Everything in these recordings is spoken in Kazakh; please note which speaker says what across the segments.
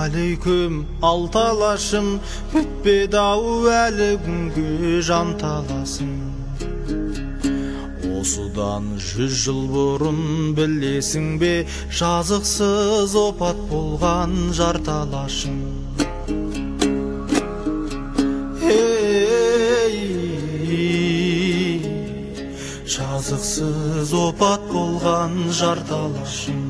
Speaker 1: алейкүм алталашым, бүтпеді-ау әлі күнге жанталасым. Осыдан 100 жыл бұрын білесің бе, жазықсыз опат болған жарталашым. Жазықсыз опат болған жарталашым.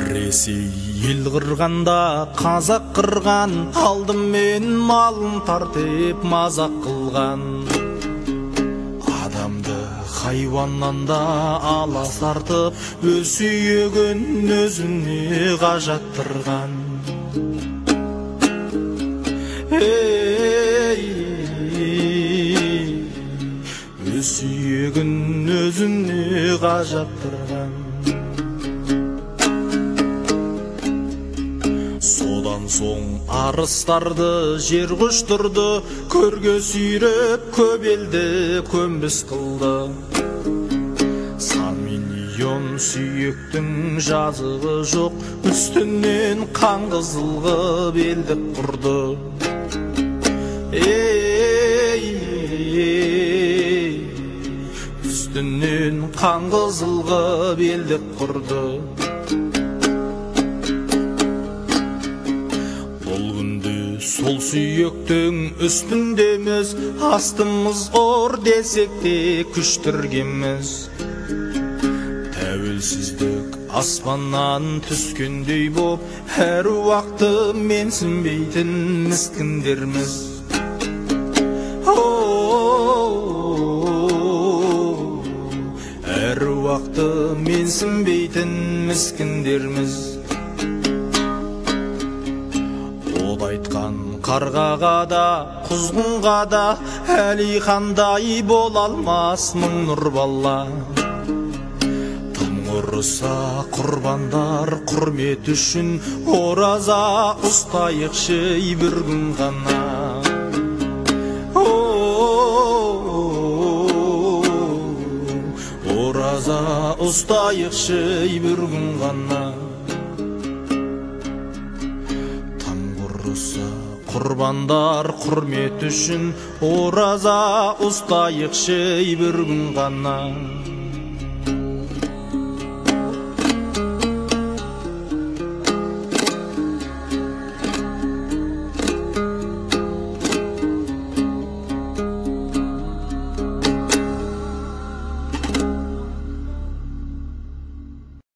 Speaker 1: Ресей ел қырғанда қазақ қырған, алдым мен малын тартып мазақ қылған. Адамды хайуаннан да алас тартып, өз сүйегін өзіне қажаттырған. Өз сүйегін өзіне қажаттырған. Содан соң арыстарды жер құштырды, көрге сүйреп көп елді көмбіс қылды. Сан миллион сүйектің жазығы жоқ, үстінен қан қызылғы белдік құрды. Үстінен қан қызылғы белдік құрды. Сол сүйектің үстіндеміз, астымыз ор десек те күштіргеміз. Тәуелсіздік аспаннан түскендей боп, әр уақыты менсінбейтін міскіндерміз. Әр уақыты менсінбейтін міскіндерміз. Айтқан қарғаға да, құзғынға да, Әлихандай бола алмас мың нұр бала. Тым құрыса құрбандар құрмет үшін, ораза ұстайықшы бір күн ғана. Ораза ұстайықшы бір күн ғана. Құрбандар құрмет үшін, ораза ұстайықшы бір күн ғана.